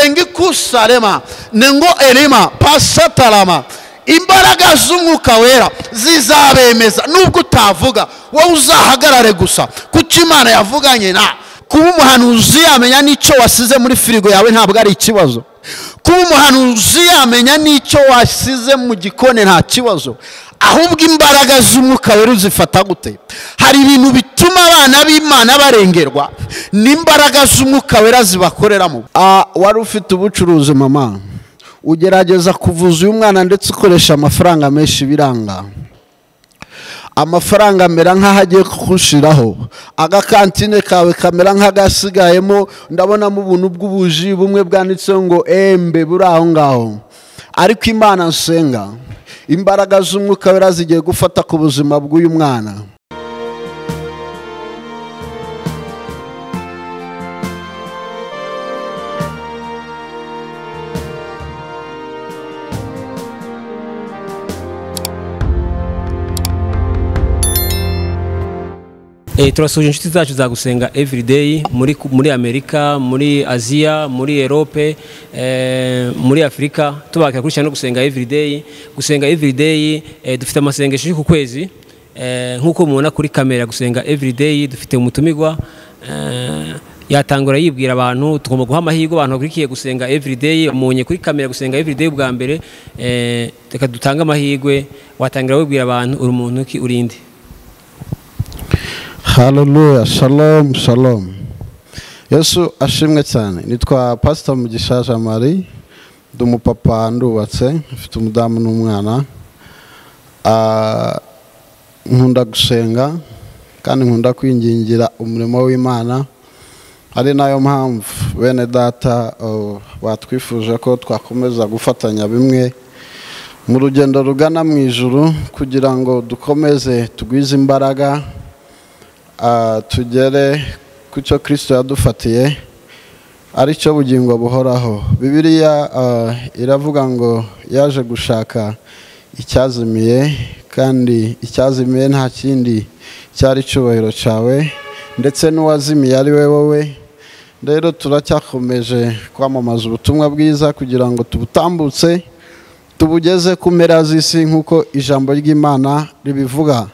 bengi kusarema nengo erima pasatarama. Imbaraga z'umwuka wera zizabemeza nubwo utavuga, wowe uzahagarare gusa kuko Imana yavuganye na. Kuba umuhanuzi yamenya n'icyo wasize muri firigo yawe ntabwo ari ikibazo. Kuba umuhanuzi yamenya n'icyo wasize mu gikone nta kibazo. Ahubwo imbaraga z'umwuka wera uzifata gute? Hari ibintu bituma abana b'Imana barengerwa n'imbaraga z'umwuka wera zibakoreramo. Wari ufite ubucuruzi mama, ugerageza kuvuza uyu mwana ndetse ukoresha amafaranga menshi biranga. Amafaranga mera nk'aho agiye kugushiraho, agakantine kawe kamera nk'agasigayemo, ndabonamo ubuntu bw'ubuji bumwe bwanditseho ngo embe buri aho ngaho. Ariko Imana nsenga, imbaraga z'umwuka wera zigiye gufata ku buzima bw'uyu mwana. Turasuje inshuti zacu za gusenga everyday muri Amerika, muri Aziya, muri Europe, muri Afrika. Tubakira kurishana no gusenga everyday. Gusenga everyday dufite amasengesho ku kwezi, nkuko mubona kuri kamera. Gusenga everyday dufite umutumigwa yatangura yibwira abantu tugomba guha amahirwe abantu bakurikiye gusenga everyday. Umunye kuri kamera gusenga everyday bwa mbere, reka dutanga amahirwe. Watangira wibwira abantu uri umuntu ki urindi. Hallelujah, shalom, shalom. Yesu ashimwe cyane. Nitwa Pastor Mugisha Jean Marie, ndumupapa ndubatse, mfite umudamu n'umwana. Nkunda gusenga kandi nkunda kwingingira umurimo w'Imana. Ari nayo mpamvu bene data batwifuje ko twakomeza gufatanya bimwe mu rugendo rugana mu ijuru kugira ngo dukomeze tugwize imbaraga, tugere ku cyo Kristo yadufatiye ari cyo bugingo buhoraho. Bibiliya iravuga ngo yaje gushaka icyazimiye, kandi icyazimiye nta kindi cyari icyubahiro cyawe, ndetse n'uwazimiye ari we wowe. Rero turacyakomeje kwamamaza ubutumwa bwiza kugira ngo tubutambutse tubugeze ku mpera z'isi nk'uko ijambo ry'Imana ribivuga.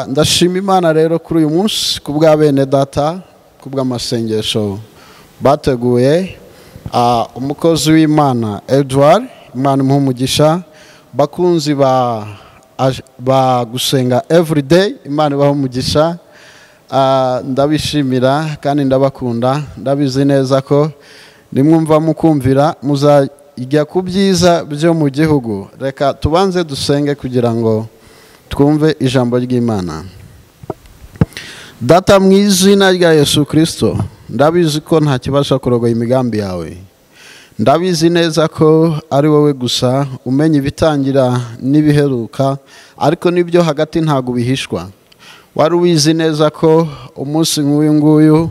Ndashima Imana rero kuri uyu munsi kubwa bene data, kubw'amasengesho bateguye. Umukozi w'Imana Edward, Imana imuhe umugisha. Bakunzi ba gusenga everyday, Imana ibahe umugisha. Ndabishimira kandi ndabakunda. Ndabizi neza ko nimwumva mukumvira muzajya ku byiza byo mu gihugu. Reka tubanze dusenge kugira ngo twumve ijambo ry'Imana. Data mu izina rya Yesu Kristo, ndabizi ko nta kibasha kurogoya imigambi yawe. Ndabizi neza ko ari wowe gusa umenya ibitangira n'ibiheruka, ariko nibyo hagati ntago bihishwa. Wari ubizi neza ko umunsi nk'uyu nguyu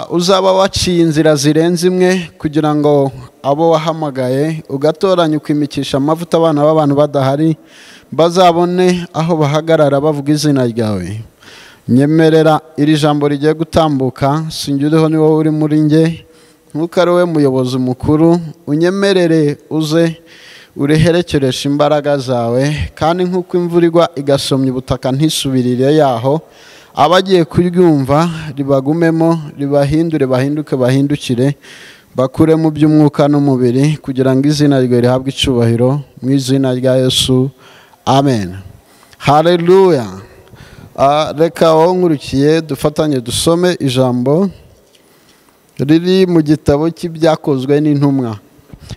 uzaba waciye inzira zirenze imwe kugira ngo abo wahamagaye ugatoranya ukimikisha amavuta abana b'abantu badahari bazabone aho bahagarara bavuga izina ryawe. Nyemerera iri jambo rigiye gutambuka, sinjuriho ni wowe uri muri nge, nkuko ari wowe muyobozi mukuru. Unyemerere uze ureherekeresha imbaraga zawe, kandi nkuko imvura igwa igasomya ubutaka ntisubirire yaho, abagiye kuryumva ribagumemo, ribahindure, bahinduke, bahindukire, bakure mu by'umwuka n'umubiri, kugira ngo izina ryawe rihabwe icyubahiro mu izina rya Yesu. Amen. Hallelujah. Reka wowe nkurikiye dufatanye dusome ijambo riri mu gitabo cy'ibyakozwe n'intumwa.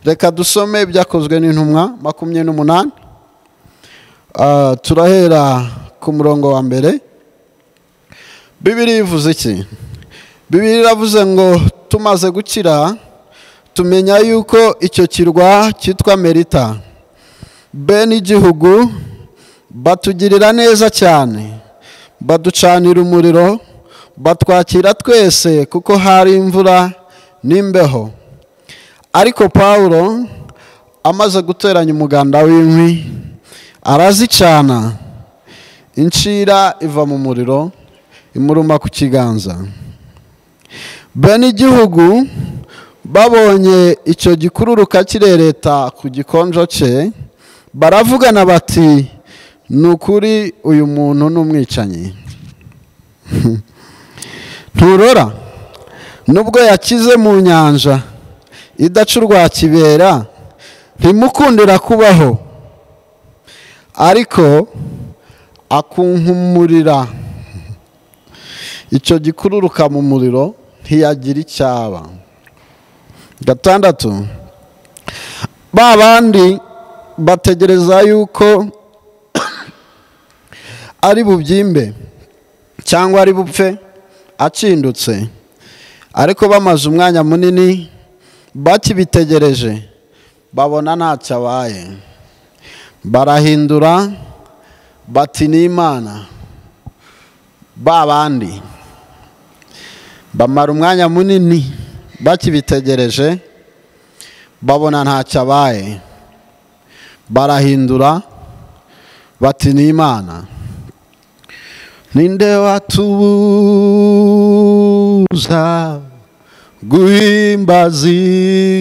Reka dusome ibyakozwe n'intumwa 28. Turahera ku murongo wa mbere. Bibiliya ivuze iki? Bibiliya iravuze ngo tumaze gukira tumenya yuko icyo kirwa cyitwa Merita bene igihugu batugirira neza cyane, baducanira umuriro, batwakira twese kuko hari imvura n'imbeho. Ariko Pawulo amaze guteranya umuganda w'inkwi arazicana, incira iva mu muriro imuruma ku kiganza. Bene igihugu babonye icyo gikururuka kirereta ku gikonjo cye baravugana bati ni ukuri uyu muntu ni umwicanyi. nturora nubwo yakize mu nyanja idaca urwa kibera ntimukundira kubaho, ariko akunkumurira icyo gikururuka mu muriro ntiyagira icyaba. 6, ba bandi bategereza yuko ari bubyimbe cyangwa ari bupfe acindutse, ariko bamaze umwanya munini bakibitegereje babona ntacyo abaye, barahindura bati ni Imana. Ba bandi bamara umwanya munini bakibitegereje babona ntacyo abaye, barahindura bati ni Imana. Ninde watubuza guhimbaza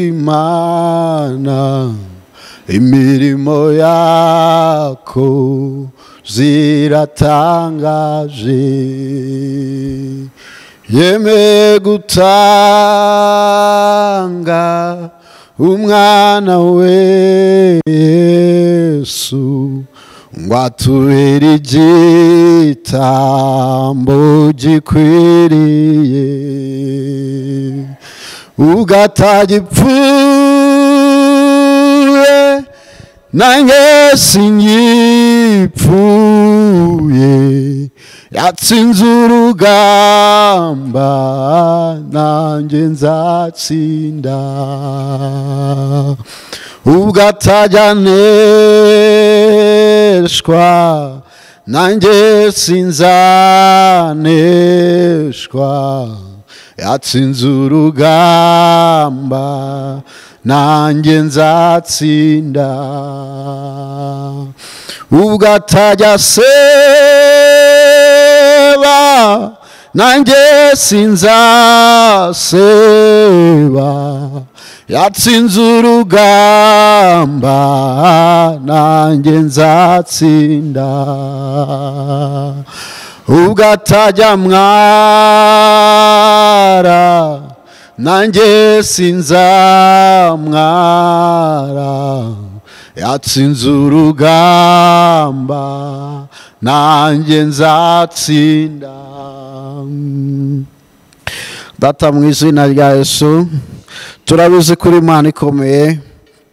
Imana, imirimo yako ziratangaje, yemeye gutanga umwana we Yesu ngo atubere igitambo gikwiriye, ugatagipfuye nanjye singipfuye, yatsinze urugamba nanjye nzatsinda, ugatajyaneshwa nanjye sinzaneshwa, yatsinze urugamba nanjye nzatsinda, ugatajya seba nanjye sinzaseba, yatsinze urugamba nanjye nzatsinda, ugatajya mwara nanjye sinzamwara, yatsinze urugamba nanjye nzatsinda. Data mu izina rya Yesu, turabizi kuri Imana ikomeye,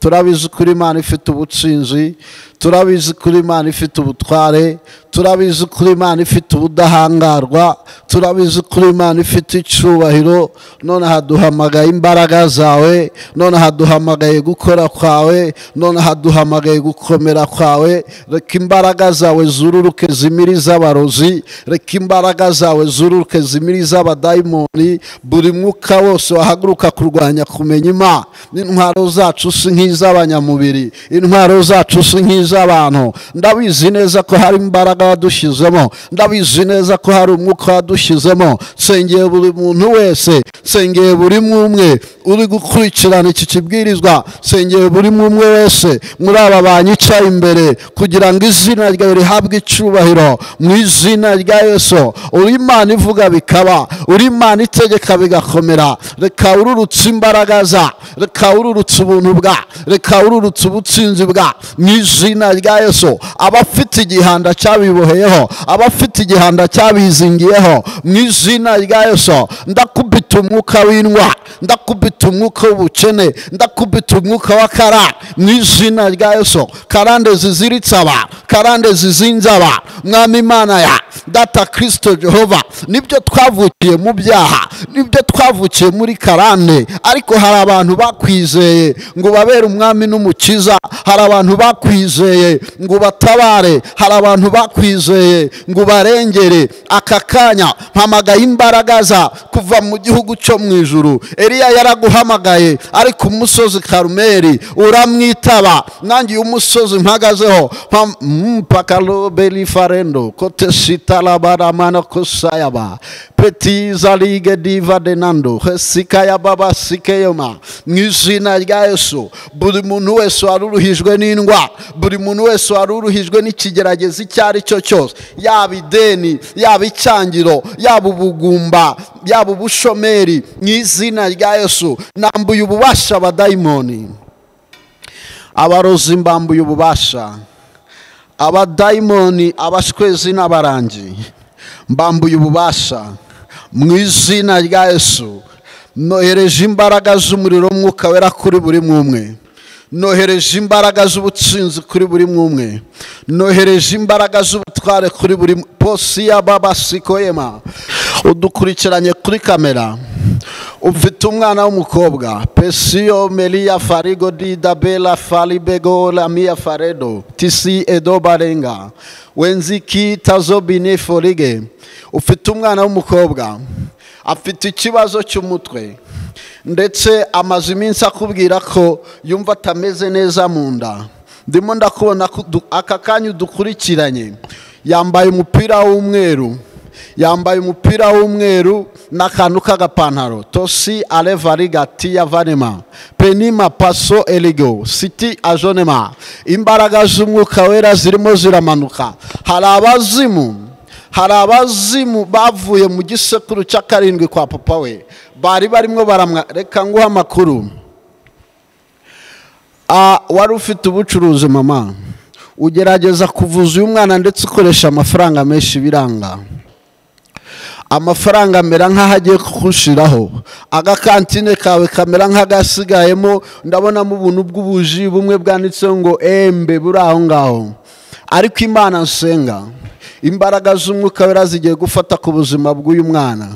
turabizi kuri Imana ifite ubutsinzi, turabizi kuri Imana ifite ubutware, turabizi kuri Imana ifite ubudahangarwa, turabizi kuri Imana ifite icyubahiro. None haduhamagaye imbaraga zawe, none haduhamagaye gukora kwawe, none haduhamagaye gukomera kwawe. Reka imbaraga zawe zururuke zimiriza abarozi, reka imbaraga zawe zururuke zimiriza abadayimoni, buri mwuka wose wahaguruka kurwanya kumenya Imana. Intwaro zacu si nk'iz'abanyamubiri, intwaro zacu si nk'iz'abantu. Ndabizi neza ko hari imbaraga wadushyizemo, ndabizi neza ko hari umwuka wadushyizemo. Nsengeye buri muntu wese, nsengeye buri umwe uri gukurikirana iki kibwirizwa, nsengeye buri umwe wese muri aba banyicaye imbere, kugira ngo izina ryawe rihabwe icyubahiro mu izina rya Yesu. Uri Imana ivuga bikaba, uri Imana itegeka bigakomera. Reka ururutse imbaraga za, reka ururutse ubuntu bwa, reka ururutse ubutsinzi bwa mu izina rya Yesu. Abafite igihanda cyabiboheyeho, abafite igihanda cyabizingiyeho mu izina rya Yesu, ndakubita umwuka w'indwa, ndakubita umwuka w'ubukene, ndakubita umwuka w'akara mu izina rya Yesu. Karande ziziritse aba, karande zizinze aba, Mwami Imana ya Data Kristo Jehova, nibyo twavukiye mu byaha, nibyo twavukiye muri karande, ariko hari abantu bakwizeye ngo babere umwami n'umukiza, hari abantu bakwizeye ngo batabare, hari abantu bakwizeye ngo barengere. Aka kanya mpamagaye imbaraga za kuva mu gihugu cyo mu ijuru. Eliya yaraguhamagaye ari ku musozi Karumeli, uramwitaba. Nanjye umusozi mpagazeho pakalo beli farendo kote sitala baramana kosayaba petiza lige diva denando sikaya baba sikeyoma mu izina rya Yesu. Buri muntu wese waruruhijwe n'indwara, buri muntu wese waruruhijwe n'ikigerageza icyo ari cyo cyose, yaba ideni, yaba icyangiro, yaba ubugumba, yaba ubushomeri, mu izina rya Yesu nambuye ububasha abadayimoni. Abarozi mbambuye ububasha, abadayimoni, abashwezi n'abarangi mbambuye ububasha mu izina rya Yesu. Nohereje imbaraga z'umuriro w'Umwuka Wera kuri buri umwe, nohereje imbaraga z'ubutsinzi kuri buri umwe, nohereje imbaraga z'ubutware kuri buri posiya baba sikoyema. Udukurikiranye kuri kamera, ufite umwana w'umukobwa, Pesio Melia Farigo di Dabela Falibego la Mia Faredo Tisi Edo Barenga Wenziki Tazobine Forige. Ufite umwana w'umukobwa afite ikibazo cy'umutwe, ndetse amaze iminsi akubwira ko yumva atameze neza mu nda. Ndimo ndakubona aka kanya udukurikiranye, yambaye umupira w'umweru, yambaye umupira w'umweru n'akantu k'agapantaro. Tosi alevariga tiya vanema penima paso eligo siti ajonema. Imbaraga z'Umwuka Wera zirimo ziramanuka. Hari abazimu bavuye mu gisekuru cya karindwi kwa papa we, bari barimo baramwa. Reka nguha amakuru. Wari ufite ubucuruzi mama, ugerageza kuvuza uyu mwana ndetse ukoresha amafaranga menshi biranga. Amafaranga amera nk'aho agiye kugushiraho, agakantine kawe kamera nk'agasigayemo. Ndabonamo ubuntu bw'ubuji bumwe bwanditseho ngo embe buri aho ngaho. Ariko Imana nsenga, imbaraga z'Umwuka Wera zigiye gufata ku buzima bw'uyu mwana.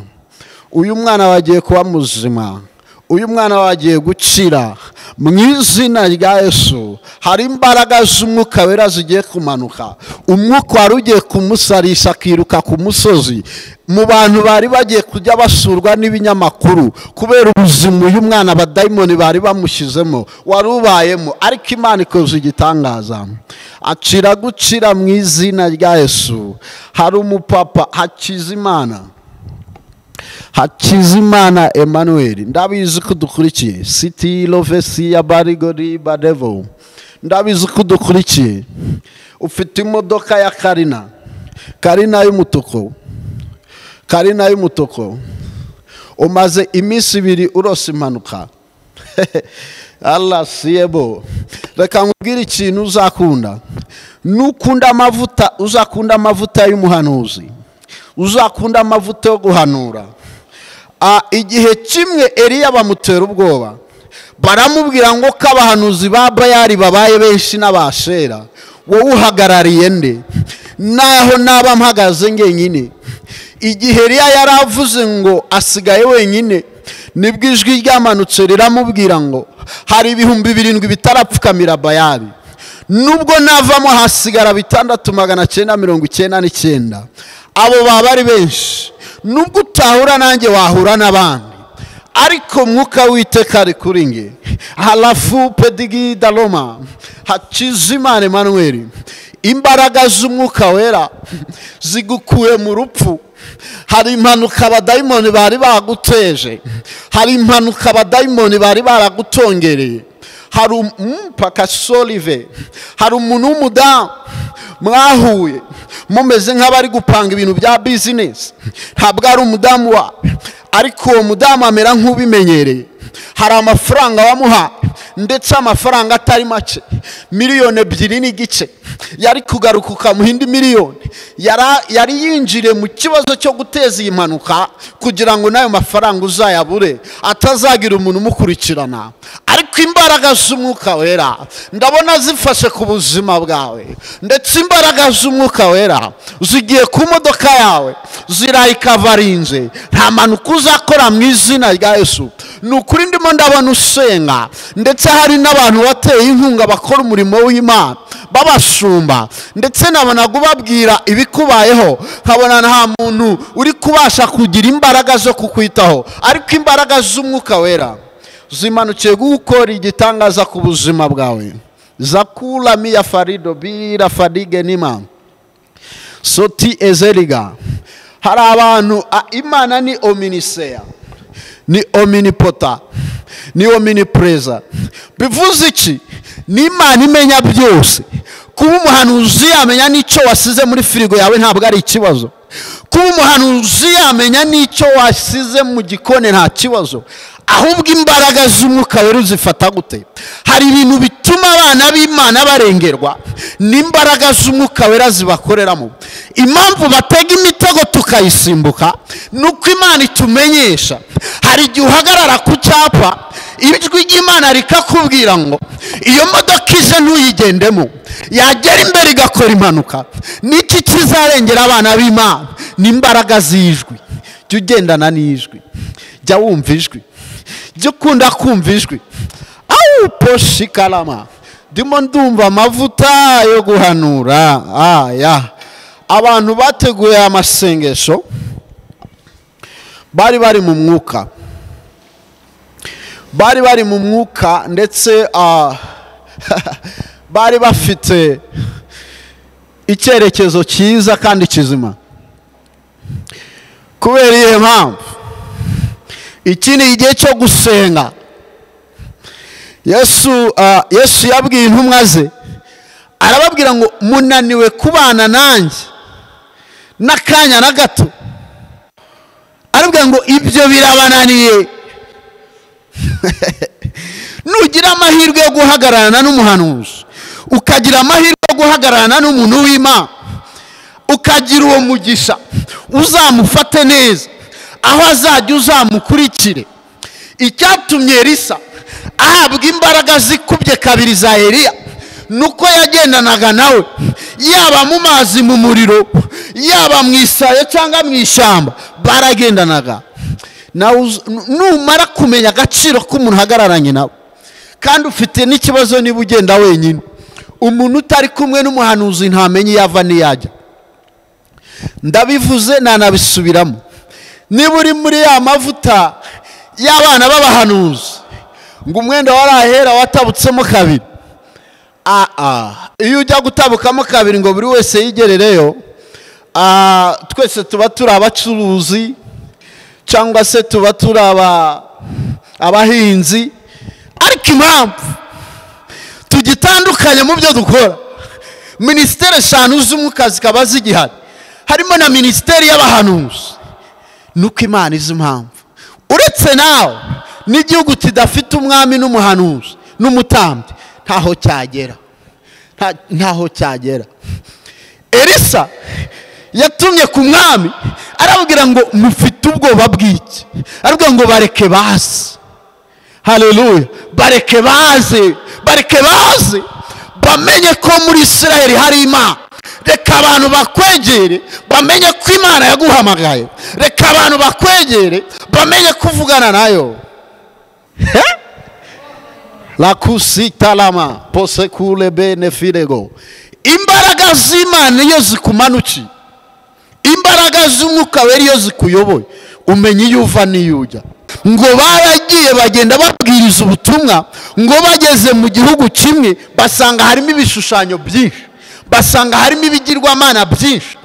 Uyu mwana wagiye kuba muzima, uyu mwana wagiye gukira mu izina rya Yesu. Hari imbaraga z'Umwuka Wera zigiye kumanuka. Umwuka wari ugiye kumusarisha akiruka ku musozi, mu bantu bari bagiye kujya basurwa n'ibinyamakuru kubera ubuzima uyu mwana abadayimoni bari bamushyizemo wari ubayemo. Ariko Imana ikoze igitangaza, acira gukira mu izina rya Yesu. Hari umupapa Hakizimana Emmanuel, ndabizi ko dukurikiye. City Lovesi ya Barigori Badevo, ndabizi ko dukurikiye. Ufite imodoka ya Karina y'umutuku, umaze iminsi 2 urose impanuka. Allah siebo. Reka nkubwire ikintu uzakunda. Nukunda amavuta, uzakunda amavuta y'umuhanuzi, uzakunda amavuta yo guhanura. Igihe kimwe Eliya bamutera ubwoba, baramubwira ngo ko abahanuzi ba Bayali babaye benshi n'abashera, wowe uhagarariye nde? Naho naba mpagaze ngenyine. Igihe Eliya yaravuze ngo asigaye wenyine, nibwo ijwi ryamanutse riramubwira ngo hari 7,000 bitarapfukamira Bayali, nubwo navamo hasigara 699. Abo baba ari benshi. Nubwo utahura nanjye wahura n'abandi, ariko Mwuka w'Iteka ari kuri nge. Halafu pedigi daloma Hakizimana Emmanuel, imbaraga z'Umwuka Wera zigukuye mu rupfu. Hari impanuka abadayimoni bari baguteje, hari impanuka abadayimoni bari baragutongereye. Hari mpaka Solive, hari umuntu w'umudamu mwahuye mumeze nk'abari gupanga ibintu bya business. Ntabwo ari umudamu wa, ariko uwo mudamu amera nk'ubimenyereye. Hari amafaranga wamuha, ndetse amafaranga atari make, 2.2 n'igice. Yari kugaruka ukamuha indi 1 miliyoni. Yari yinjire mu kibazo cyo guteza iyi mpanuka kugira ngo nayo mafaranga uzayabure, atazagira umuntu umukurikirana. Ariko imbaraga z'Umwuka Wera ndabona zifashe ku buzima bwawe, ndetse imbaraga z'Umwuka Wera zigiye ku modoka yawe, zirayikavarinze. Nta mpanuka uzakora mu izina rya Yesu. Nukuri ndimo ndabona usenga, ndetse hari n'abantu bateye inkunga bakora umurimo w'Imana babashumba, ndetse nabona kubabwira ibikubayeho, nkabona nta muntu uri kubasha kugira imbaraga zo kukwitaho. Ariko imbaraga z'Umwuka Wera zimanukiye gukora igitangaza ku buzima bwawe. Zakula Mia Farido Bira Fadige Nima Soti Ezeliga. Hari abantu Imana ni omnisea. ni omnipota, ni omnipresa. Bivuze iki? Ni Imana imenya byose. Kuba umuhanuzi yamenya n'icyo wasize muri firigo yawe ntabwo ari ikibazo. Kuba umuhanuzi yamenya n'icyo wasize mu gikone nta kibazo. Ahubwo imbaraga z'Umwuka Wera uzifata gute? Hari ibintu bituma abana b'Imana barengerwa n'imbaraga z'Umwuka Wera zibakoreramo. Impamvu batega imitego tukayisimbuka nuko Imana itumenyesha. Hari igihe uhagarara ku cyapa ijwi ry'Imana rikakubwira ngo iyo modoka ije ntuyigendemo, yagera imbere igakora impanuka. Niki kizarengera abana b'Imana? N'imbaraga z'ijwi. Jya ugendana n'ijwi, jya wumva ijwi, jya ukunda kumva ijwi. Poshi karama, ndimo ndumva amavuta yo guhanura. Abantu bateguye amasengesho bari bari mu mwuka, bari bari mu mwuka, ndetse bari bafite icyerekezo cyiza kandi kizima. Kubera iyo mpamvu iki ni igihe cyo gusenga. Yesu yabwiye intumwa ze, arababwira ngo munaniwe kubana nanjye n'akanya na gato. Arabwira ngo ibyo birabananiye. Nugira amahirwe yo guhagararana n'umuhanuzi, ukagira amahirwe yo guhagararana n'umuntu w'Imana, ukagira uwo mugisha, uzamufate neza, aho azajya uzamukurikire. Icyatumye Elisa ahabwa imbaraga zikubye kabiri za Eliya nuko yagendanaga nawe, yaba mu mazi, mu muriro, yaba mu isayo cyangwa mu ishyamba, baragendanaga. Numara kumenya agaciro k'umuntu uhagararanye nawe, kandi ufite n'ikibazo niba ugenda wenyine, umuntu utari kumwe n'umuhanuzi ntamenye iyo ava n'iyajya. Ndabivuze nanabisubiramo, niba uri muri ya mavuta y'abana b'abahanuzi ngo umwenda warahera watabutsemo kabiri, iyo ujya gutabukamo kabiri ngo buri wese yigerereyo, twese tuba turi abacuruzi cyangwa se tuba turi abahinzi. Ariko impamvu tugitandukanye mu byo dukora, minisiteri 5 z'umwuka zikaba zigihari, harimo na minisiteri y'abahanuzi, nuko Imana izi impamvu. Uretse nawe n'igihugu kidafite umwami n'umuhanuzi n'umutambyi ntaho cyagera. Elisa yatumye ku mwami, arabwira ngo mufite ubwoba bw'iki? Arabwira ngo bareke baze. Haleluya! Bareke baze bamenye ko muri Isiraheli hari Imana. Reka abantu bakwegere bamenye ko Imana yaguhamagaye. Reka abantu bakwegere bamenye kuvugana nayo. La kusitalama posekule benefirego. Imbaraga z'Imana iyo zikumanuki, imbaraga z'Umwuka Wera iyo zikuyoboye, umenye iyo uva n'iyo ujya. Ngo baragiye bagenda babwiriza ubutumwa, ngo bageze mu gihugu kimwe basanga harimo ibishushanyo byinshi, basanga harimo ibigirwamana byinshi.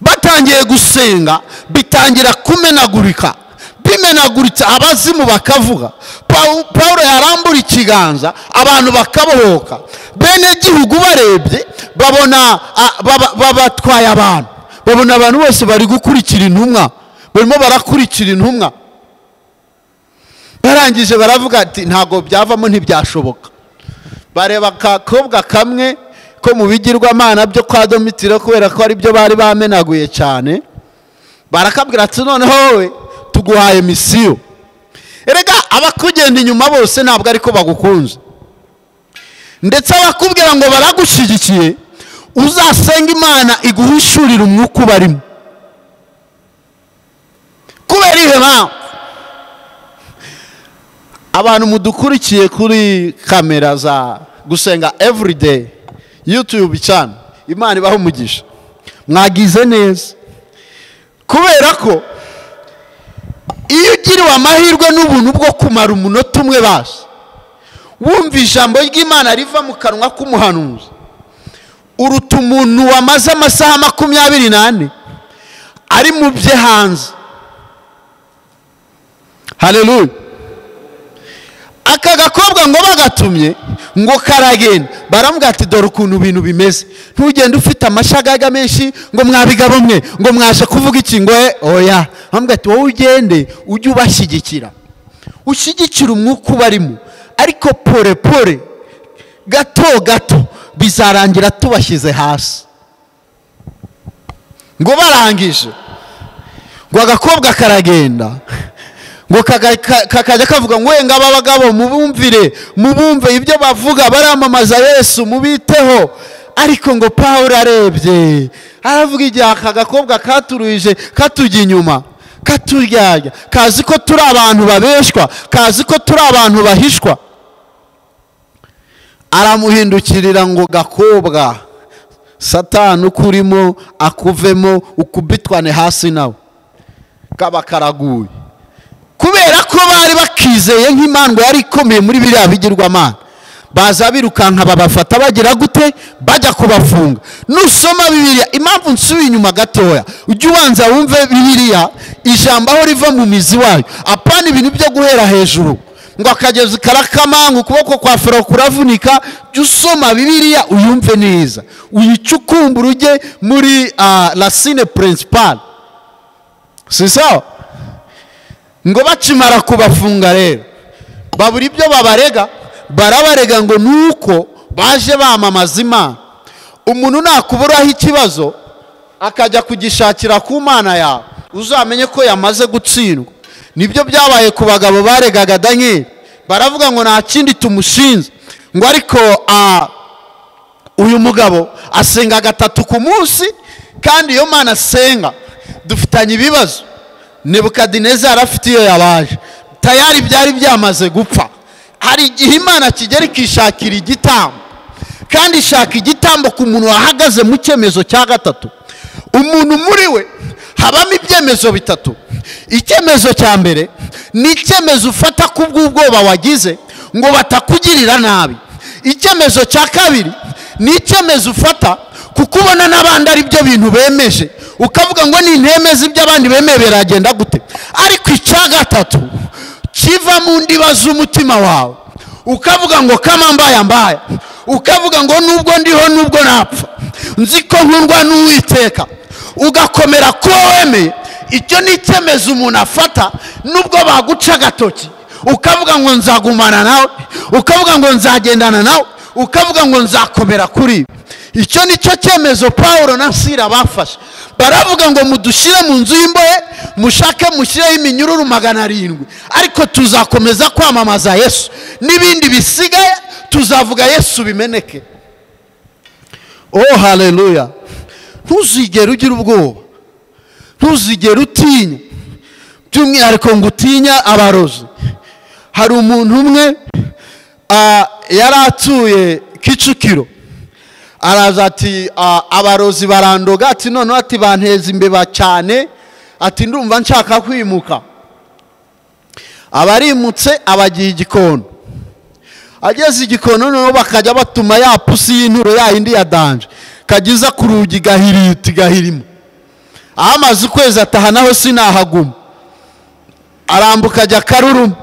Batangiye gusenga bitangira kumenagurika, bimenaguritse abazimu bakavuga. Paulo yarambura ikiganza, abantu bakabohoka. Bene gihugu barebye babona babatwaye abantu, babona abantu bose bari gukurikira intumwa, barimo barakurikira intumwa. Barangije baravuga ati ntago byavamo, ntibyashoboka. Bareba kakobwa kamwe ko mu bigirwamana byo kwa Domitiro, kubera ko ari byo bari bamenaguye cyane, barakabwira ati noneho wowe tuguhaye misiyo. Erega abakugenda inyuma bose ntabwo ariko bagukunze, ndetse abakubwira ngo baragushyigikiye, uzasenga Imana iguhishurira umwuka ubarimo. Kubera iyo mpamvu abantu mudukurikiye kuri kamera za gusenga everyday YouTube channel, Imana ibaho umugisha, mwagize neza. Kubera ko iyo ugiriwe amahirwe n'ubuntu bwo kumara umunota umwe basi wumva ijambo ry'Imana riva mu kanwa k'umuhanuzi, uruta umuntu wamaze amasaha 24 ari mu bye hanze. haleluya. Aka gakobwa ngo bagatumye ngo karagenda, baramubwira ati dore ukuntu ibintu bimeze, ntugende ufite amashagaga menshi ngo mwabigabo mwe ngo mwaje kuvuga iki ngo oya. Baramubwira ati wowe ugende ujye ubashyigikira, ushyigikira umwuka ubarimo, ariko pore pore gato gato bizarangira tubashyize hasi. Ngo barangije ngo agakobwa karagenda, ngo kakajya kavuga ngo wenga aba bagabo mubumve ibyo bavuga, baramamaza Yesu mubiteho. Ariko ngo Pawulo arebye aravuga igihe aka gakobwa katuruje katujya inyuma katuryarya, kazi ko turi abantu babeshwa, kazi ko turi abantu bahishwa. Aramuhindukirira ngo gakobwa, Satani ukurimo akuvemo ukubitwane hasi nawe. Kaba karaguye kubera ko bari bakizeye nk'imandwa yari ikomeye muri biriya bigirwamana. Baza birukanka babafata bagira gute, bajya kubafunga. Nusoma Bibiliya, impamvu nsubiye inyuma gatoya, ujye ubanza wumve Bibiliya ijambo aho riva mu mizi wayo, apana ibintu byo guhera hejuru ngo akagezi karakama ngo ukuboko kwa Farawo kuravunika. Jya usoma Bibiliya uyumve neza, uyicukumbure ujye muri racine principale. Si sawa? Ngo bakimara kubafunga rero babura ibyo babarega, barabarega ngo nuko baje bamamaza Imana. Umuntu nakuburaho ikibazo akajya kugishakira ku Mana yawe, uzamenye ko yamaze gutsindwa. Nibyo byabaye ku bagabo baregaga Daniel, baravuga ngo nta kindi tumushinze, ngo ariko uyu mugabo asenga gatatu ku munsi, kandi iyo Mana asenga dufitanye ibibazo. Nebukadinezari afite iyo yabaje tayari byari byamaze gupfa. Hari igihe Imana kigera ikishakira igitambo, kandi ishaka igitambo ku muntu wahagaze mu cyemezo cya gatatu. Umuntu muri we habamo ibyemezo bitatu. Icyemezo cya mbere ni icyemezo ufata ku bw'ubwoba wagize ngo batakugirira nabi. Icyemezo cya kabiri ni icyemezo ufata kuko ubona n'abandi ari byo bintu bemeje, ukavuga ngo ni ntemeze ibyo abandi bemeye biragenda gute. Ariko icya gatatu kiva mu ndiba z'umutima wawe, ukavuga ngo kama mbaya, ukavuga ngo nubwo ndiho nubwo napfa nzi ko nkundwa n'Uwiteka, ugakomera ko wemeye. Icyo ni icyemezo umuntu afata nubwo baguca agatoki, ukavuga ngo nzagumana nawe, ukavuga ngo nzagendana nawe, ukavuga ngo nzakomera kuri. Icyo ni cyo cyemezo Pawulo na Sila bafashe. Baravuga ngo mudushyire mu nzu y'imbohe, mushake mushyireho iminyururu 700, ariko tuzakomeza kwamamaza Yesu. N'ibindi bisigaye tuzavuga Yesu bimeneke. Oh haleluya. Ntuzigere ugira ubwoba, ntuzigere utinya, by'umwihariko ngo utinya abarozi. Hari umuntu umwe yari atuye Kicukiro, araza ati abarozi barandoga, ati none ati banteza imbeba cyane, ati ndumva nshaka kwimuka. Abarimutse abagiye Igikono. Ageze Igikono noneho bakajya batuma ya pusi y'inturo ya indi ya danje kagiza ku rugi gahirimo. Amaze ukwezi ataha naho sinahaguma. Arambuka ajya Karuruma,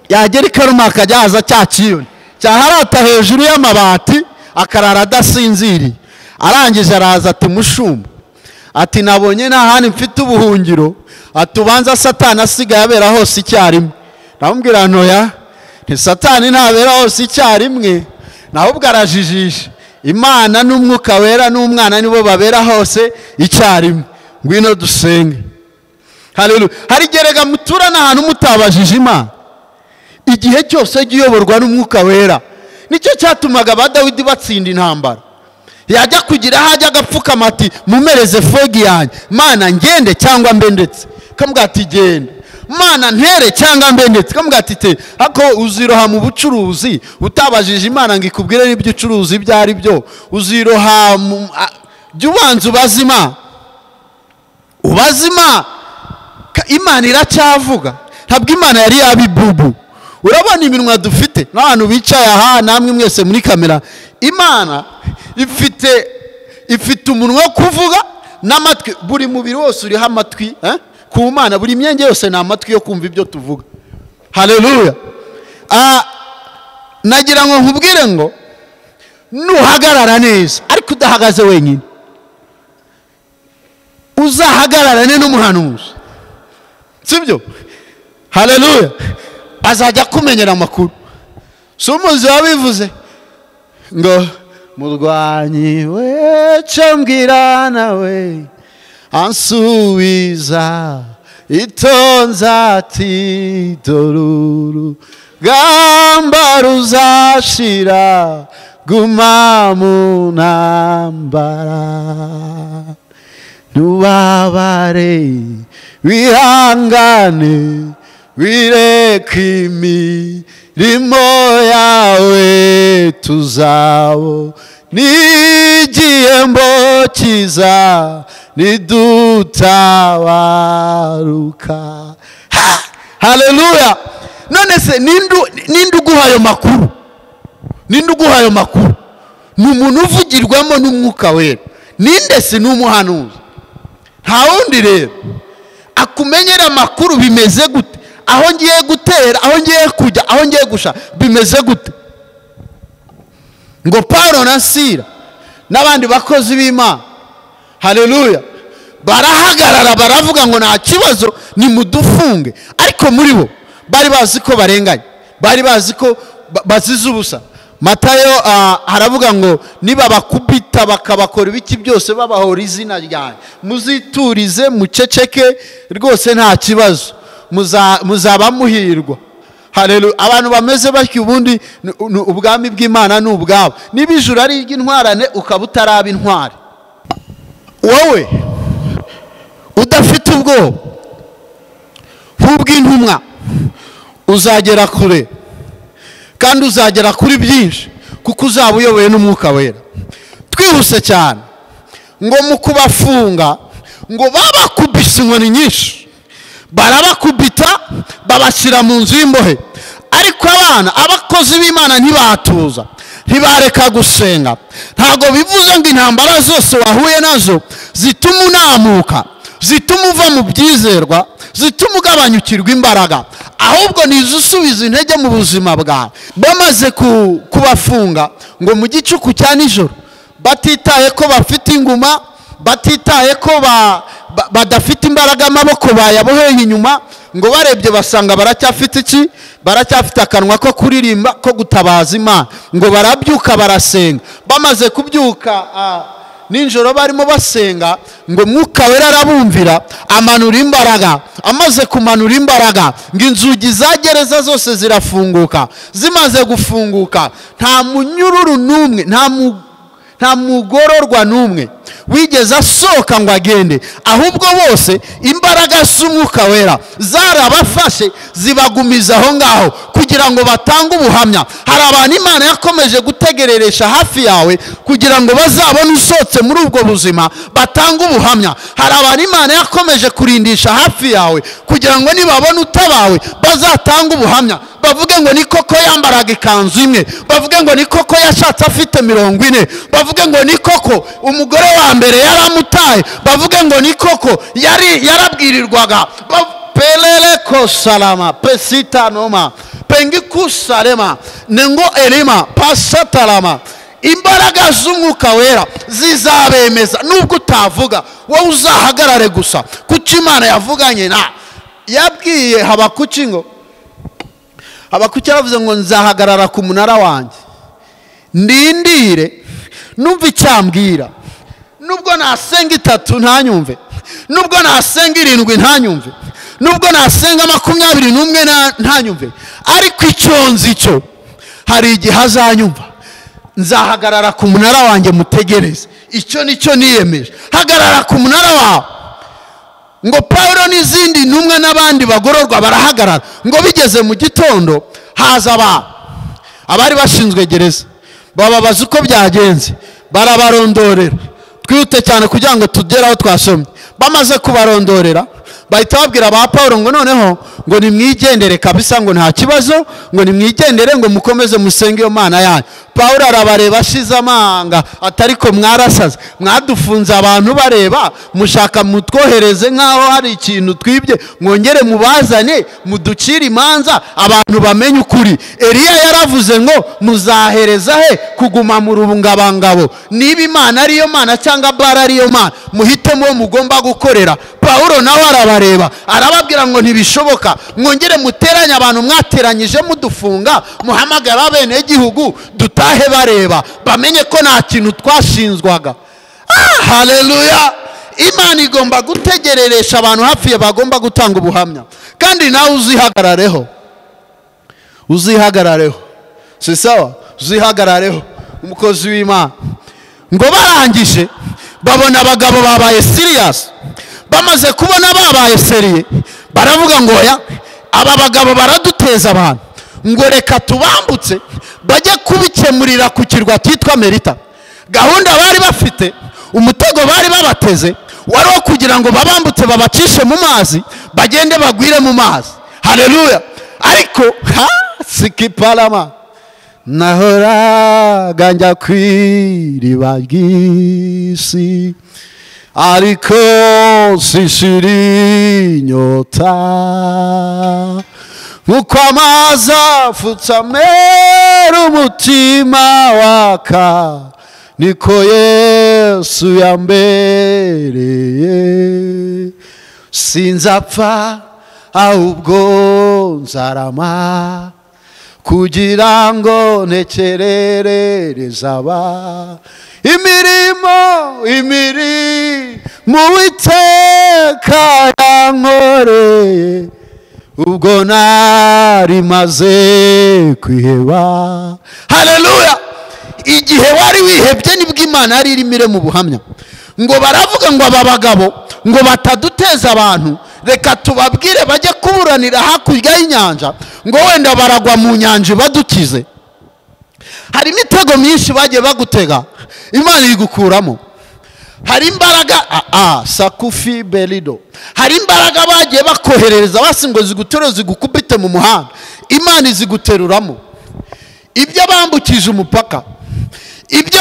yagera Karuruma akajya haza cya kiyoni cyaharata hejuru y'amabati, akarara adasinziriye. Arangije araza ati mushumba, ati nabonye nta handi mfite ubuhungiro, atubanza Satani asigaye abera hose icyarimwe. Ndamubwira ntoya, nti Satani ntabera hose icyarimwe, nahubwo arajijisha. Imana n'Umwuka Wera n'Umwana nibo babera hose icyarimwe. Ngwino dusenge. Haleluya. Hari gerega mutura n'ahantu mutabajije Imana, igihe cyose giyoborwa n'Umwuka Wera. Nicyo cyatumaga ba Dawidi batsinda intambara. Yajya kugira hajya agapfukama ati mumereze fogi yanjye, Mana ngende cyangwa mbe ndetse. Kamubwira ati genda. Mana ntere cyangwa mbe ndetse. Kamubwira ati te ako uziroha mu bucuruzi utabajije Imana ngo ikubwire n'ibyo ucuruzi byari byo. Uziroha jya ubanza ubazima. Ubazima Imana iracyavuga. Ntabwo Imana yari yabibubu. Urabona iminwa dufite n'abantu bicaye aha namwe mwese muri kamera. Imana ifite umunwa wo kuvuga n'amatwi. Buri mubiri wose uriho amatwi ku Mana. Buri myenge yose ni amatwi yo kumva ibyo tuvuga. Haleluya. Nagira ngo nkubwire ngo nuhagarara neza ariko udahagaze wenyine, uzahagararane n'umuhanuzi, sibyo? Haleluya. Azajya kumenyera amakuru. Si umuzi wabivuze ngo murwanyi we cyo mbwira nawe ansubiza itonza ati doruru gamba ruzashira guma mu ntambara, nubabare wihangane wireke imirimo yawe tuzabo n'igihembo cyiza nidutabaruka. Haleluya. None se ninde uguha ayo makuru? Ninde uguha ayo makuru? Ni umuntu uvugirwamo n'umwuka wera. Ninde se? Ni umuhanuzi. Nta wundi rero. Akumenyera amakuru bimeze gute, aho ngiye gutera, aho ngiye kujya, aho ngiye gusha bimeze gute. Ngo Paulo na Sila n'abandi bakozi b'Imana, haleluya, barahagarara baravuga ngo nta kibazo nimudufunge. Ariko muri bo bari bazi ko barenganye, bari bazi ko bazize ubusa. Matayo haravuga ngo niba bakubita bakabakora ibiki byose babahora izina ryanjye, muziturize muceceke rwose nta kibazo, muzaba muhirwa. Haleluya. Abantu bameze batyo ubundi ubwami bw'Imana ni ubwabo. Niba ijuru ari iry'intwarane ukaba utaraba intwari, wowe udafite ubwoba nk'ubw'intumwa uzagera kure kandi uzagera kuri byinshi, kuko uzaba uyobowe n'umwuka wera. Twihuse cyane ngo mu kubafunga ngo babakubise inkoni nyinshi, barabakubita babashyira mu nzu y'imbohe. Ariko abakozi b'Imana ntibatuza, ntibareka gusenga. Ntabwo bivuze ngo intambara zose wahuye nazo zituma unamuka, zituma uva mu byizerwa, zituma ugabanyukirwa imbaraga, ahubwo nizusubiza intege mu buzima bwawe. Bamaze kubafunga ngo mu gicuku cya nijoro, batitaye ko bafite inguma, batitaye ko badafite imbaraga, amaboko bayaboheye inyuma, ngo barebye basanga baracyafite iki? Baracyafite akanwa ko kuririmba, ko gutabaza Imana. Ngo barabyuka barasenga. Bamaze kubyuka ninjoro barimo basenga, ngo mwuka wera arabumvira, amanura imbaraga. Amaze kumanura imbaraga, ngo inzugi za gereza zose zirafunguka. Zimaze gufunguka, nta munyururu n'umwe, nta mugororwa n'umwe wigeze asohoka ngo agende, ahubwo bose imbaraga z'umwuka wera zarabafashe zibagumiza aho ngaho kugira ngo batange ubuhamya. Hari abantu Imana yakomeje gutegereresha hafi yawe kugira ngo bazabone usohotse muri ubwo buzima batange ubuhamya. Hari abantu Imana yakomeje kurindisha hafi yawe kugira ngo nibabone utabawe bazatange ubuhamya, bavuge ngo ni koko yambaraga ikanzu imwe, bavuge ngo ni koko yashatse afite 40, bavuge ngo ni koko umugore wa mbere yaramutaye, bavuge ngo ni koko yarabwirirwaga. Pelele ko salama pesita noma pengi kusalema nengo elima pasatalama. Imbaraga z'umwuka wera zizabemeza nubwo utavuga, wowe uzahagarare gusa kuko Imana yavuganye na yabwiye Habakuki ngo, Habakuki yavuze ngo nzahagarara ku munara wanjye ndindire numva icyambwira. Nubwo nasenga 3 ntanyumve, nubwo nasenga 7 ntanyumve, nubwo nasenga 21 ntanyumve, ariko icyo nzi cyo hari igihe azanyumva. Nzahagarara ku munara wanjye mutegereze. Icyo nicyo niyemeje, hagarara ku munara wawe. Ngo Paulo n'izindi ntumwa n'abandi bagororwa barahagarara. Ngo bigeze mu gitondo haza abari bashinzwe gereza, bababaza uko byagenze, barabarondorera. Twihute cyane kugira ngo tugere aho twasomye. Bamaze kubarondorera bahita babwira ba Pawulo ngo noneho ngo nimwigendere kabisa, ngo nta kibazo, ngo nimwigendere, ngo mukomeze musenge iyo Mana yanyu. Pawulo arabareba ashize amanga, atariko mwarasaze, mwadufunze abantu bareba, mushaka mutwohereze nk'aho hari ikintu twibye, mwongere mubazane muducire imanza abantu bamenye ukuri. Eliya yaravuze ngo muzahereza he kuguma mu rubungabangabo, niba Imana ariyo Mana cyangwa Bara ariyo Mana, muhitemo mugomba gukorera. Pawulo nawe arabareba arababwira ngo ntibishoboka, mwongere muteranye abantu mwateranyije mudufunga, muhamagara bene igihugu dutahe bareba, bamenye ko nta kintu twashinzwaga. Haleluya! Imana igomba gutegereresha abantu hafi ya bagomba gutanga ubuhamya, kandi nawe uzihagarareho, si sawa? Uzihagarareho umukozi w'Imana. Ngo barangije babona abagabo babaye serious, bamaze kubona babaye seriye, baravuga ngo oya, aba bagabo baraduteza abantu, ngo reka tubambutse bajye kubikemurira ku kirwa cyitwa Merita. Gahunda bari bafite, umutego bari babateze wari wo kugira ngo babambutse babacishe mu mazi, bagende bagwire mu mazi. Haleluya! Ariko sikipalama, nahoraga njya kw'iriba ry'isi, ariko sishira inyota, nk'uko amazi afutse amera umutima waka, niko Yesu yambereye. Sinzapfa ahubwo nzarama, kugira ngo ntekerereze aba imirimo Uwiteka yankoreye, ubwo nari maze kwiheba. Haleluya! Igihe wari wihebye nibwo Imana yari irimire mu buhamya. Ngo baravuga ngo aba bagabo ngo bataduteza abantu, reka tubabwire bajye kuburanira hakurya y'inyanja, ngo wenda baragwa mu nyanja badukize. Hari imitego myinshi bagiye bagutega, Imana igukuramo. Hari imbaraga sakufi belido, hari imbaraga bagiye bakoherereza basi ngo zigutere zigukubite mu muhanda, Imana iziguteruramo. Ibyo bambukije umupaka, ibyo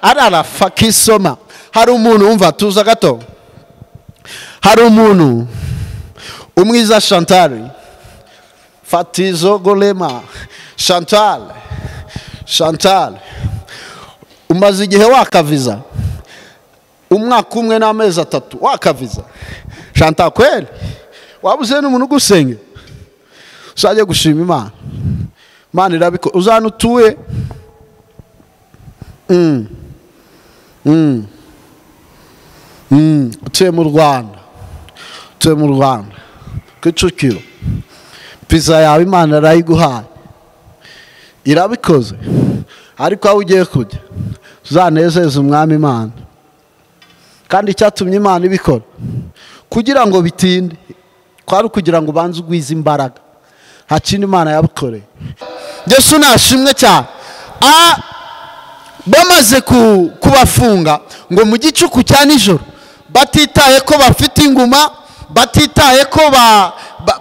arara fakisoma. Hari umuntu umva, tuza gato, hari umuntu umwiza Chantal Fatizo Golema, Chantal umaze igihe wakaviza, umwaka umwe n'amezi 3 wakaviza. Chantal kweli wabuze n'umuntu gusenge, usaje gushima Imana. Imana irabiko uzanutuye utuye mu Rwanda Kicukiro, pizza yawe Imana arayiguhaye, irabikoze. Ariko aho ugiye kujya uzanezeza umwami Imana, kandi icyatumye Imana ibikora kugira ngo bitinde kwari kugira ngo banze ugwize imbaraga. Nta kindi Imana yabukoreye. Yesu nashimwe cyane. Bamaze kubafunga ngo mu gicuku cya nijoro, batitaye ko bafite inguma, batitaye ko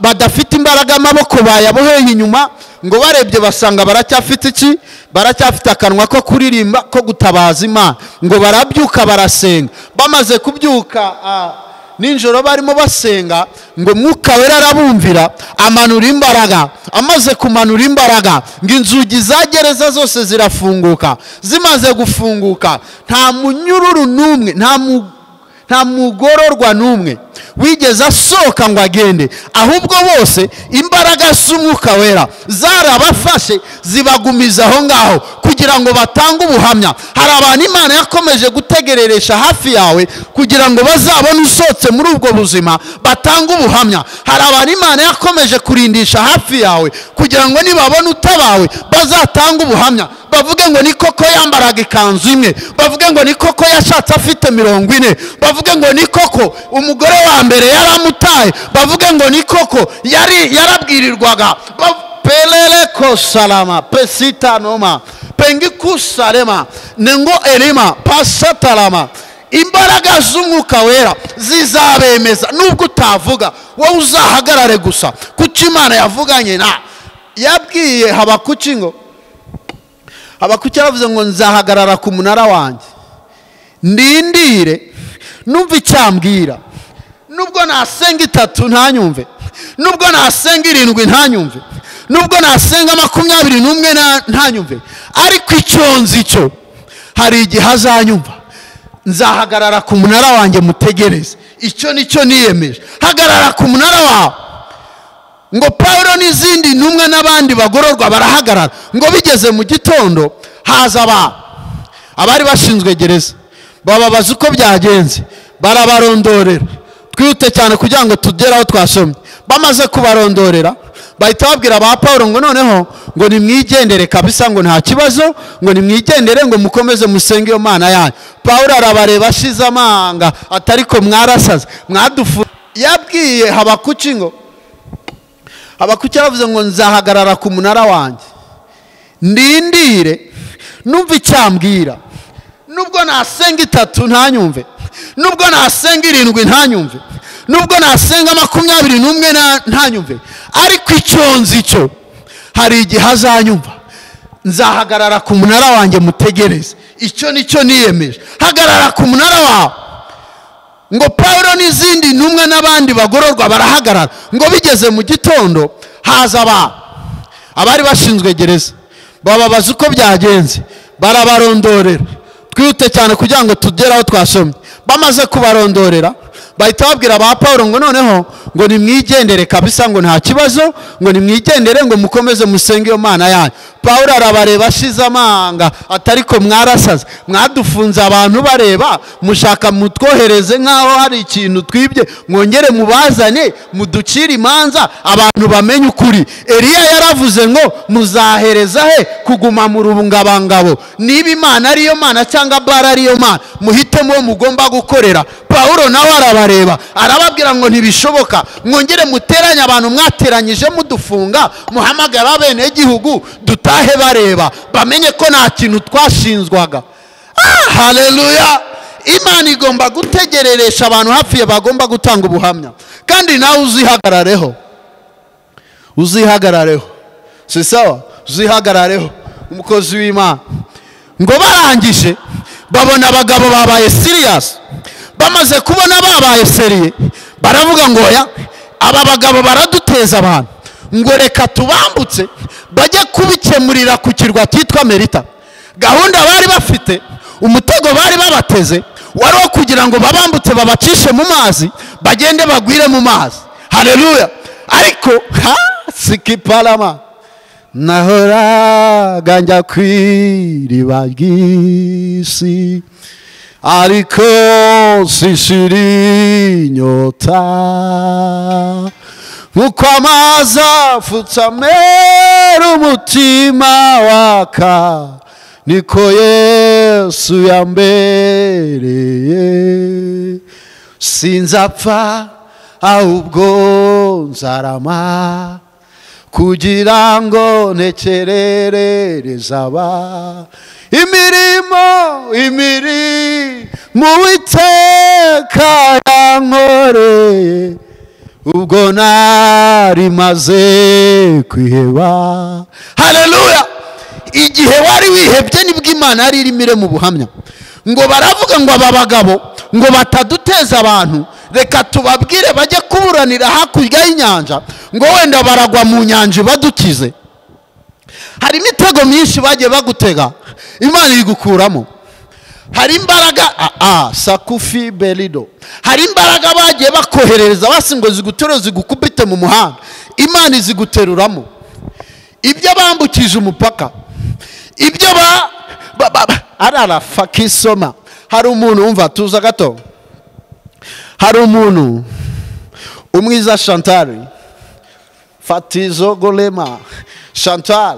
badafite imbaraga, amaboko bayaboheye inyuma, ngo barebye basanga baracyafite iki, baracyafite akanwa ko kuririmba, ko gutabaza Imana. Ngo barabyuka barasenga. Bamaze kubyuka ninjoro barimo basenga, ngo Mwuka Wera arabumvira, amanura imbaraga. Amaze kumanura imbaraga, ngo inzugi za gereza zose zirafunguka. Zimaze gufunguka, nta munyururu n'umwe, nta mugororwa n'umwe wigeze asohoka ngo agende, ahubwo bose imbaraga z'Umwuka Wera zarabafashe zibagumiza aho ngaho kugira ngo batange ubuhamya. Hari abantu Imana yakomeje gutegereresha hafi yawe kugira ngo bazabone usohotse muri ubwo buzima batange ubuhamya. Hari abantu Imana yakomeje kurindisha hafi yawe kugira ngo nibabone utabawe bazatanga ubuhamya, bavuge ngo ni koko yambaraga ikanzu imwe, bavuge ngo ni koko yashatse afite 40, bavuge ngo ni koko umugore wa mbere yaramutaye, bavuge ngo ni koko yarabwirirwaga. Pelele ko salama pesita noma pengi kusalema nengo elima pasatalama imbaraga z'umwuka wera zizabemeza nubwo utavuga, wowe uzahagarare gusa kuko Imana yavuganye na yabwiye Habakuki ngo Habakuki yavuze ngo nzahagarara ku munara wanjye ndindire numva icyambwira, nubwo nasenga 3 ntanyumve, nubwo nasenga 7 ntanyumve, nubwo nasenga 21 ntanyumve, ariko icyo nzi cyo hari igihe azanyumva. Nzahagarara ku munara wanjye mutegereze. Icyo nicyo niyemeje, hagarara ku munara wawe. Ngo Paulo n'izindi ntumwa n'abandi bagororwa barahagarara, ngo bigeze mu gitondo haza abari bashinzwe gereza, bababaza uko byagenze, barabarondorera. Twihute cyane kugira ngo tugere aho twasomye. Bamaze kubarondorera bahita babwira ba Paulo ngo noneho ngo nimwigendere kabisa, ngo nta kibazo, ngo nimwigendere, ngo mukomeze musenge iyo Mana yanyu. Paulo arabareba ashize amanga, atariko mwarasaze mwadufu. Yabwiye Habakuki ngo Habakuki yavuze ngo nzahagarara ku munara wanjye ndindire numva icyambwira, nubwo nasenga 3 ntanyumve, nubwo nasenga 7 ntanyumve, nubwo nasenga 21 ntanyumve, ariko icyo nzi cyo hari igihe azanyumva. Nzahagarara ku munara wanjye mutegereze. Icyo nicyo niyemeje, hagarara ku munara wawe. Ngo Paulo n'izindi ntumwa n'abandi bagororwa barahagarara, ngo bigeze mu gitondo haza abari bashinzwe gereza, bababaza uko byagenze, barabarondorera. Twihute cyane kugira ngo tugere aho twasomye. Bamaze kubarondorera bahita babwira ba Paulo ngo noneho ngo nimwigendere kabisa, ngo nta kibazo, ngo nimwigendere, ngo mukomeze musenge iyo Mana yanyu. Paulo arabareba ashize amanga, atariko mwarasaze mwadufunze abantu bareba, mushaka mutwohereze nkaho hari ikintu twibye, mwongere mubazane muducire imanza abantu bamenye ukuri. Eliya yaravuze ngo muzahereza he kuguma mu rubungabangabo, niba Imana ariyo Mana cyangwa Bara ariyo Mana, muhitemo uwo mugomba gukorera. Paulo nawe arabareba arababwira ngo ntibishoboka, mwongere muteranye abantu mwateranyije mudufunga, muhamagara bene gihugu dutahe bareba, bamenye ko nta kintu twashinzwaga. Haleluya! Imana igomba gutegereresha abantu hafi bagomba gutanga ubuhamya, kandi nawe uzihagarareho. Si sawa? Uzihagarareho umukozi w'Imana. Ngo barangije babona abagabo babaye serious. Bamaze kubona babaye seriye, baravuga ngo ya aba bagabo baraduteza abantu, ngo reka tubambutse bajye kubikemurira ku kirwa cyitwa Merita. Gahunda bari bafite, umutego bari babateze wari wo kugira ngo babambutse babacishe mu mazi, bagende bagwire mu mazi. Haleluya! Ariko sikipalama nahoraga njya kw'iriba ry'isi, ariko sishira inyota, nk'uko amazi afutse amera umutima waka, niko Yesu yambereye. Sinzapfa ahubwo nzarama, kugira ngo ntekerereze imirimo Uwiteka yankoreye, ubwo nari maze kwiheba. Haleluya! Igihe wari wihebye nibwo Imana yari irimire mu buhamya. Ngo baravuga ngo aba bagabo ngo bataduteza abantu, reka tubabwire bajye kuburanira hakurya y'inyanja, ngo wenda baragwa mu nyanja badukize. Hari imitego myinshi bagiye bagutega, Imana iri gukuramo. Hari imbaraga sakufi belido, hari imbaraga bagiye bakoherereza basingo zigutere zigukubite mu muhanda, Imana iziguteruramo. Ibyo bambukije umupaka, ibyo arara fakisoma. Hari umuntu umva tuza gato, hari umuntu umwiza Chantal Fatizo Golema. Chantal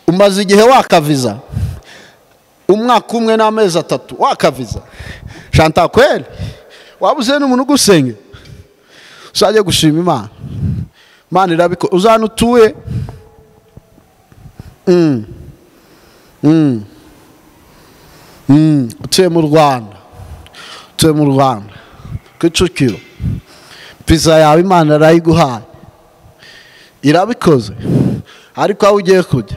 umaze igihe wakaviza, umwaka umwe n'amezi 3 wakaviza. Chantal kweli wabuze n'umuntu gusenge, usaje gushima Imana. Imana. Imana irabiko uzanutuye. utuye mu Rwanda, Kicukiro, pizza yawe Imana arayiguhaye, irabikoze, ariko aho ugiye kujya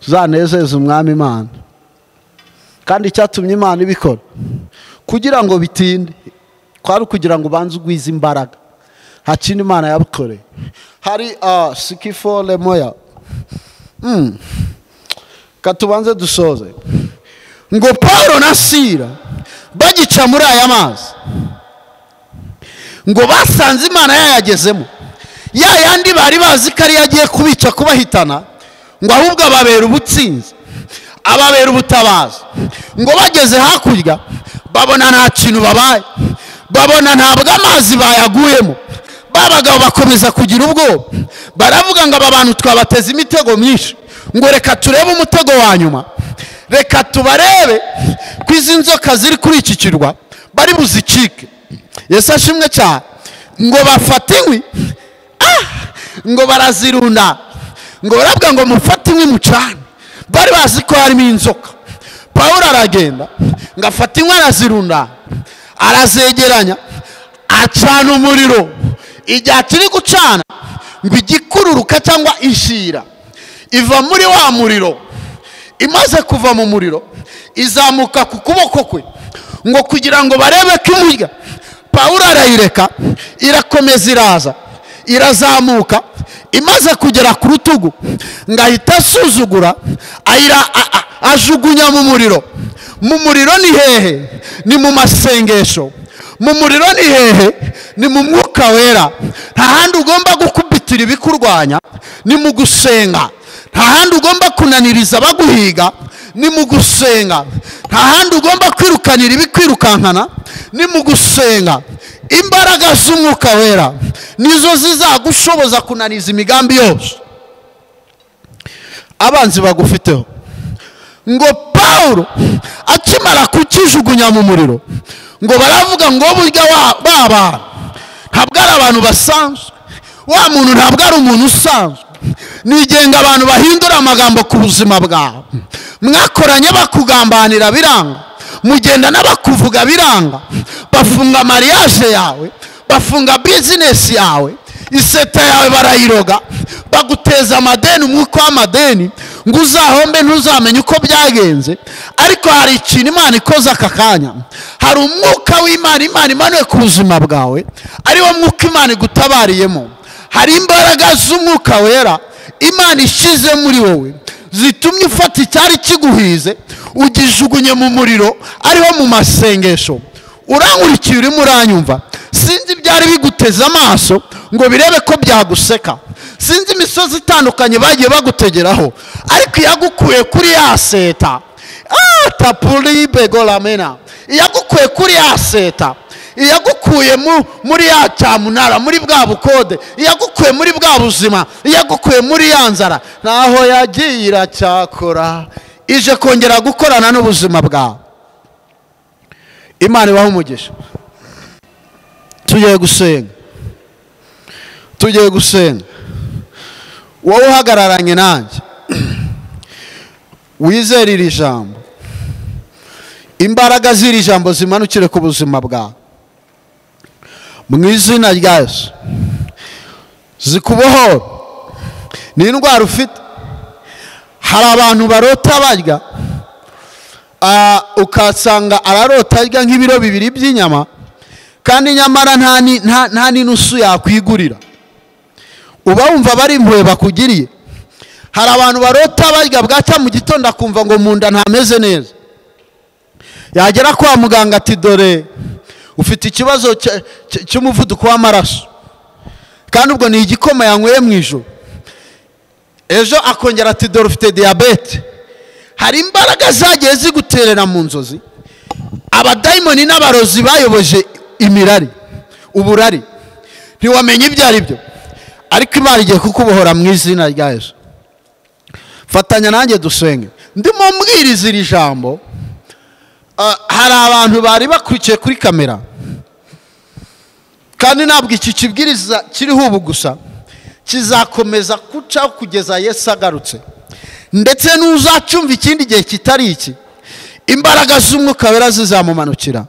uzanezeza umwami Imana. Kandi icyatumye Imana ibikora kugira ngo bitinde, kwari kugira ngo ubanze ugwize imbaraga. Hakindi Imana yabukoreye. Hari sikifo lemoya, katubanze dusoze. Ngo Paulo na Sila bagica muri aya mazi, ngo basanze Imana yayagezemo, ya yandi bari bazi ko ari yagiye kubica kubahitana, ngo ahubwo ababera ubutsinzi, ababera ubutabazi. Ngo bageze hakurya babona nta kintu babaye, babona ntabwo amazi bayaguyemo. Babagabo bakomeza kugira ubwoba, baravuga ngo aba bantu twabateze imitego myinshi, ngo reka turebe umutego wa nyuma, reka tubarebe ko izi nzoka ziri kuri iki kirwa bari buzicike. Yesu ashimwe cyane. Ngo bafate inkwi, ngo barazirunda, ngo baravuga ngo mufate inkwi mucane. Bari bazi ko harimo inzoka. Paulo aragenda ngo afate inkwi arazirunda, arazegeranya, acana umuriro. Igihe kiri gucana, ngo igikururuka cyangwa ishira iva muri wa muriro. Imaze kuva mu muriro izamuka ku kuboko kwe, ngo kugira ngo barebe ko imurya. Paulo arayireka, irakomeza iraza, irazamuka. Imaze kugera ku rutugu, ngo ahita asuzugura, ajugunya mu muriro. Mu muriro ni hehe? Ni mu masengesho. Mu muriro ni hehe? Ni mu mwuka wera. Nta handi ugomba gukubitira ibikurwanya, ni mu gusenga. Nta handi ugomba kunaniriza baguhiga, ni mu gusenga. Nta handi ugomba kwirukanira ibikwirukankana, ni mu gusenga. Imbaraga z'umwuka wera nizo zizagushoboza kunaniza imigambi yose abanzi bagufiteho. Ngo Paulo akimara kukijugunya mu muriro, ngo baravuga ngo burya baba ntabwo ari abantu basanzwe, wa muntu ntabwo ari umuntu usanzwe. Nigenga abantu bahindura amagambo ku buzima bwawe. Mwakoranye bakugambanira biranga, mugenda n'abakuvuga biranga, bafunga mariage yawe, bafunga business yawe, iseta yawe barayiroga, baguteza amadeni, umwuka w'amadeni, ngo uzahombe ntuzamenye uko byagenze. Ariko hari ikintu Imana ikoze aka kanya. Hari umwuka w'Imana, Imana imanuye ku buzima bwawe, ari wo mwuka Imana igutabariyemo. Hari imbaraga z'umwuka wera Imana ishize muri wowe, zitumye ufata icyari kiguhize ugijugunye mu muriro, ariho mu masengesho. Urankurikiye urimo uranyumva, sinzi ibyari biguteze amaso ngo birebe ko byaguseka, sinzi imisozi itandukanye bagiye bagutegeraho, ariko yagukuye kuri ya seta, tapuri begolamena, yagukuye kuri ya seta, yagukuye muri ya cyamunara, muri bwa bukode, yagukuye muri bwa buzima, yagukuye muri ya nzara, naho yagiye iracyakora, ije kongera gukorana n'ubuzima bwawe. Imana ibahe umugisha. Tugiye gusenga, wowe uhagararanye nanjye, wizere iri jambo, imbaraga z'iri jambo zimanukire ku buzima bwawe mu izina rya Yesu. Zikubohora ni indwara ufite. Hari abantu barota barya, ukasanga ararota arya nk'ibiro 2 by'inyama, kandi nyamara nta n'inusu yakwigurira. Uba wumva bari impuhwe bakugiriye. Hari abantu barota barya, bwacya mu gitondo akumva ngo mu nda ntameze neza, yagera kwa muganga ati dore ufite ikibazo cy'umuvuduko w'amaraso, kandi ubwo ni igikoma yanyweye mu ijoro. Ejo akongera ati dore ufite diabete. Hari imbaraga zagiye ziguterera mu nzozi, abadayimoni n'abarozi bayoboje imirari, uburari, ntiwamenye ibyo ari byo, ariko Imana igiye kukubohora mu izina rya Yesu. Fatanya nanjye dusenge. Ndimo mbwiriza iri jambo, hari abantu bari bakurikiye kuri kamera, kandi ntabwo iki kibwiriza kiriho ubu gusa, kizakomeza kuca kugeza Yesu agarutse. Ndetse n'uzacyumva ikindi gihe kitari iki, imbaraga z'umwuka wera zizamumanukira.